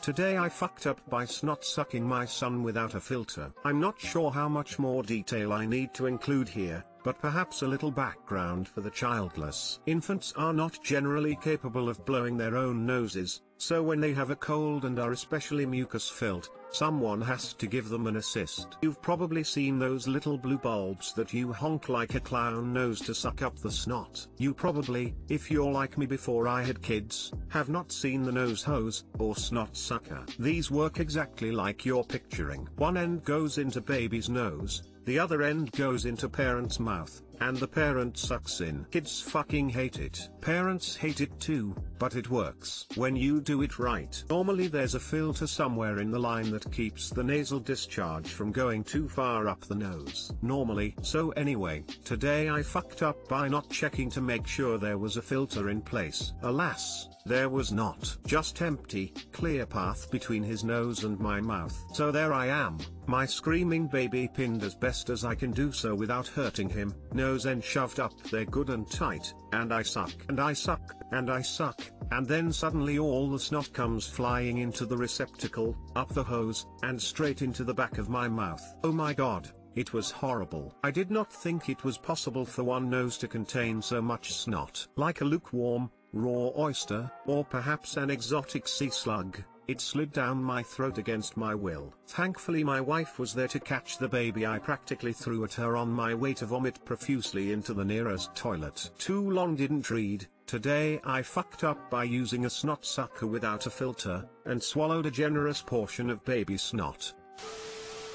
Today I fucked up by snot-sucking my son without a filter. I'm not sure how much more detail I need to include here, but perhaps a little background for the childless. Infants are not generally capable of blowing their own noses, so when they have a cold and are especially mucus-filled, someone has to give them an assist. You've probably seen those little blue bulbs that you honk like a clown nose to suck up the snot. You probably, if you're like me before I had kids, have not seen the nose hose, or snot sucker. These work exactly like you're picturing. One end goes into baby's nose, the other end goes into parent's mouth, and the parent sucks in. Kids fucking hate it. Parents hate it too, but it works when you do it right. Normally there's a filter somewhere in the line that keeps the nasal discharge from going too far up the nose. Normally. So anyway, today I fucked up by not checking to make sure there was a filter in place. Alas, there was not. Just empty, clear path between his nose and my mouth. So there I am, my screaming baby pinned as best as I can do so without hurting him, nose end shoved up there good and tight, and I suck, and I suck, and I suck, and then suddenly all the snot comes flying into the receptacle, up the hose, and straight into the back of my mouth. Oh my god. It was horrible. I did not think it was possible for one nose to contain so much snot. Like a lukewarm, raw oyster, or perhaps an exotic sea slug, it slid down my throat against my will. Thankfully my wife was there to catch the baby. I practically threw at her on my way to vomit profusely into the nearest toilet. Too long didn't read. Today I fucked up by using a snot sucker without a filter, and swallowed a generous portion of baby snot.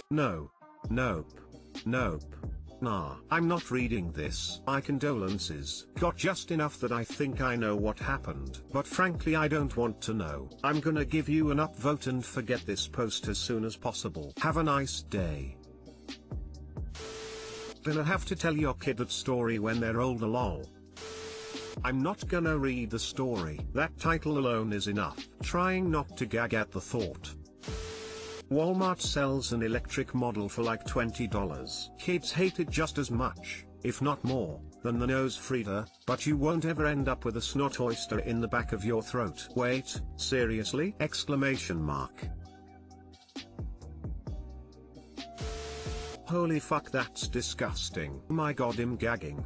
No. Nope. Nope. Nah. I'm not reading this. My condolences. Got just enough that I think I know what happened. But frankly I don't want to know. I'm gonna give you an upvote and forget this post as soon as possible. Have a nice day. Gonna have to tell your kid that story when they're older lol. I'm not gonna read the story. That title alone is enough. Trying not to gag at the thought. Walmart sells an electric model for like $20. Kids hate it just as much, if not more, than the nose freeder, but you won't ever end up with a snot oyster in the back of your throat. Wait, seriously? Exclamation mark. Holy fuck, that's disgusting. My god, I'm gagging.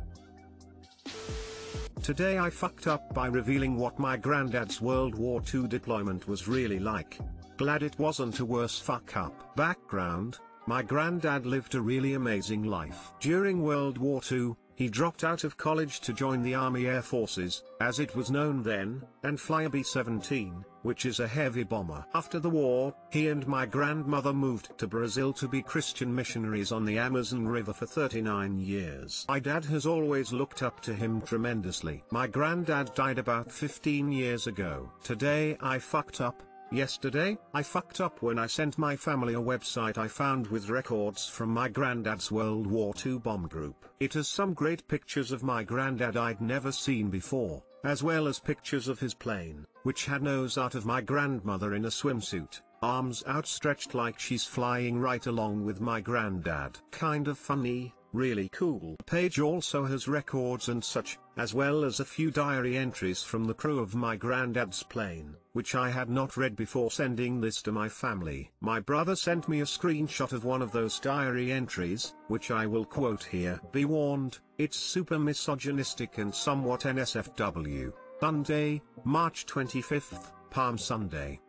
Today I fucked up by revealing what my granddad's World War II deployment was really like. Glad it wasn't a worse fuck up. Background: my granddad lived a really amazing life. During World War II, he dropped out of college to join the Army Air Forces, as it was known then, and fly a B-17, which is a heavy bomber. After the war, he and my grandmother moved to Brazil to be Christian missionaries on the Amazon River for 39 years. My dad has always looked up to him tremendously. My granddad died about 15 years ago. Today I fucked up. Yesterday, I fucked up when I sent my family a website I found with records from my granddad's World War II bomb group. It has some great pictures of my granddad I'd never seen before, as well as pictures of his plane, which had nose out of my grandmother in a swimsuit, arms outstretched like she's flying right along with my granddad. Kind of funny. Really cool. The page also has records and such, as well as a few diary entries from the crew of my granddad's plane, which I had not read before sending this to my family. My brother sent me a screenshot of one of those diary entries, which I will quote here. Be warned, it's super misogynistic and somewhat NSFW. Sunday, March 25th, Palm Sunday.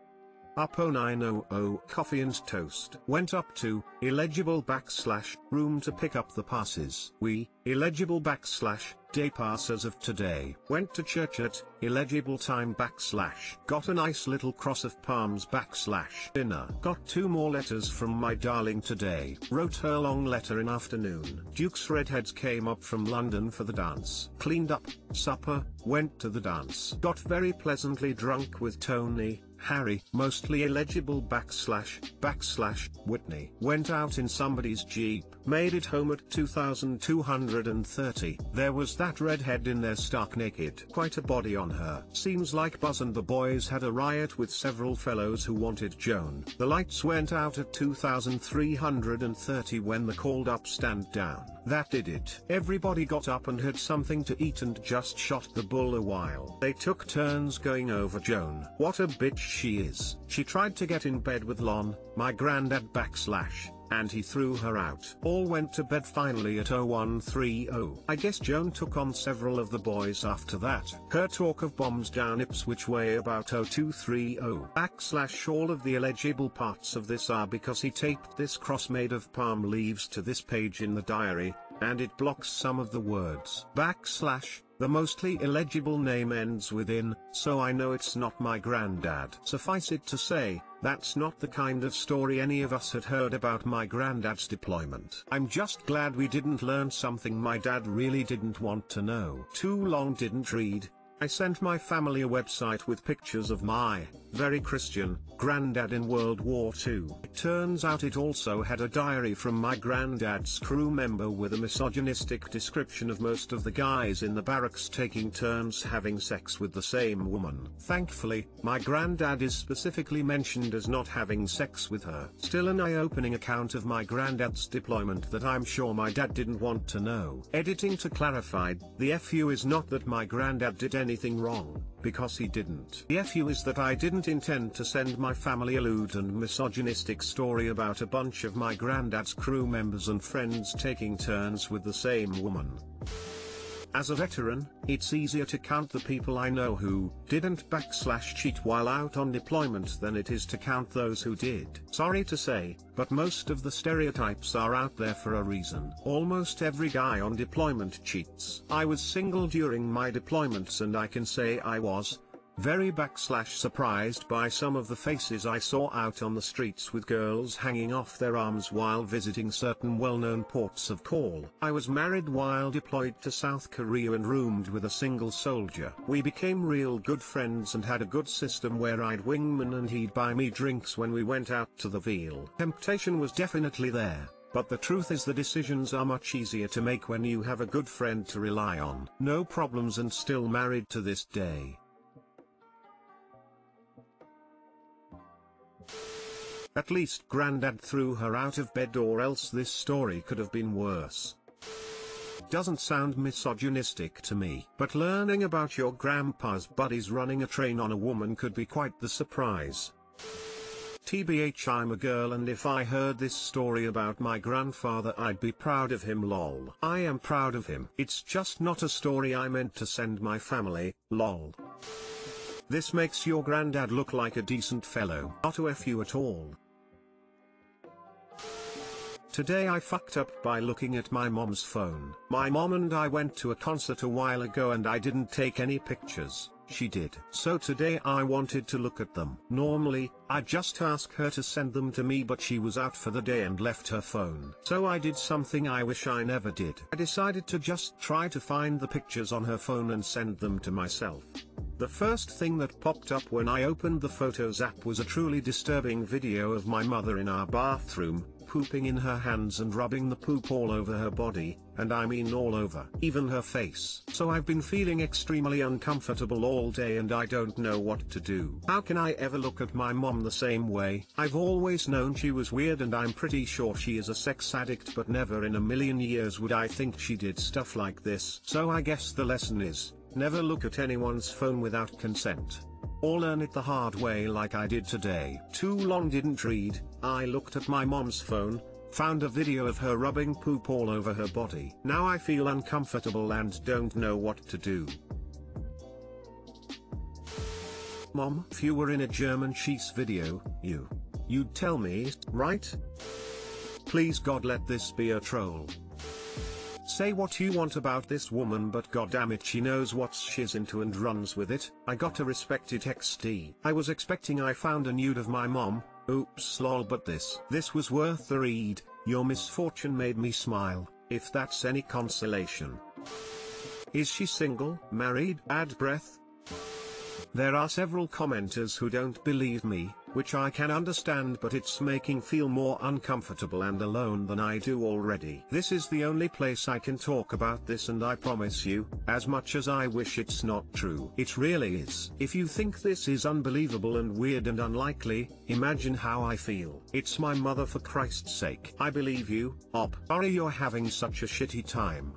Up 0900 coffee and toast. Went up to illegible / room to pick up the passes. We illegible / day pass as of today. Went to church at illegible time / got a nice little cross of palms / dinner. Got 2 more letters from my darling today. Wrote her long letter in afternoon. Duke's redheads came up from London for the dance. Cleaned up, supper, went to the dance. Got very pleasantly drunk with Tony, Harry, mostly illegible / Whitney. Went out in somebody's Jeep. Made it home at 2230. There was that that redhead in there stark naked. Quite a body on her. Seems like Buzz and the boys had a riot with several fellows who wanted Joan. The lights went out at 2330 when the called up stand down. That did it. Everybody got up and had something to eat and just shot the bull a while. They took turns going over Joan. What a bitch she is. She tried to get in bed with Lon, my granddad / and he threw her out. All went to bed finally at 0130. I guess Joan took on several of the boys after that. Her talk of bombs down Ipswich way about 0230. / all of the illegible parts of this are because he taped this cross made of palm leaves to this page in the diary, and it blocks some of the words. / the mostly illegible name ends with in, so I know it's not my granddad. Suffice it to say, that's not the kind of story any of us had heard about my granddad's deployment. I'm just glad we didn't learn something my dad really didn't want to know. Too long didn't read. I sent my family a website with pictures of my, very Christian, granddad in World War II. It turns out it also had a diary from my granddad's crew member with a misogynistic description of most of the guys in the barracks taking turns having sex with the same woman. Thankfully, my granddad is specifically mentioned as not having sex with her. Still an eye-opening account of my granddad's deployment that I'm sure my dad didn't want to know. Editing to clarify, the FU is not that my granddad did anything wrong, because he didn't. The FU is that I didn't intend to send my family a lewd and misogynistic story about a bunch of my granddad's crew members and friends taking turns with the same woman. As a veteran, it's easier to count the people I know who didn't / cheat while out on deployment than it is to count those who did. Sorry to say, but most of the stereotypes are out there for a reason. Almost every guy on deployment cheats. I was single during my deployments and I can say I was very / surprised by some of the faces I saw out on the streets with girls hanging off their arms while visiting certain well-known ports of call. I was married while deployed to South Korea and roomed with a single soldier. We became real good friends and had a good system where I'd wingman and he'd buy me drinks when we went out to the Veal. Temptation was definitely there, but the truth is the decisions are much easier to make when you have a good friend to rely on. No problems and still married to this day. At least Granddad threw her out of bed, or else this story could have been worse. Doesn't sound misogynistic to me, but learning about your grandpa's buddies running a train on a woman could be quite the surprise. TBH, I'm a girl, and if I heard this story about my grandfather I'd be proud of him, lol. I am proud of him. It's just not a story I meant to send my family, lol. This makes your granddad look like a decent fellow. Not to F you at all. Today I fucked up by looking at my mom's phone. My mom and I went to a concert a while ago and I didn't take any pictures. She did. So today I wanted to look at them. Normally, I'd just ask her to send them to me, but she was out for the day and left her phone. So I did something I wish I never did. I decided to just try to find the pictures on her phone and send them to myself. The first thing that popped up when I opened the Photos app was a truly disturbing video of my mother in our bathroom, pooping in her hands and rubbing the poop all over her body, and I mean all over, even her face. So I've been feeling extremely uncomfortable all day and I don't know what to do. How can I ever look at my mom the same way? I've always known she was weird and I'm pretty sure she is a sex addict, but never in a million years would I think she did stuff like this. So I guess the lesson is, never look at anyone's phone without consent. Or learn it the hard way like I did today. Too long didn't read. I looked at my mom's phone, found a video of her rubbing poop all over her body. Now I feel uncomfortable and don't know what to do. Mom, if you were in a German cheese video, you'd tell me, right? Please God, let this be a troll. Say what you want about this woman, but goddammit she knows what she's into and runs with it. I gotta respect it XD. I was expecting I found a nude of my mom, oops lol, but this was worth the read. Your misfortune made me smile, if that's any consolation. Is she single, married? Add breath. There are several commenters who don't believe me, which I can understand, but it's making feel more uncomfortable and alone than I do already. This is the only place I can talk about this, and I promise you, as much as I wish it's not true, it really is. If you think this is unbelievable and weird and unlikely, imagine how I feel. It's my mother, for Christ's sake. I believe you, Op. Sorry you're having such a shitty time.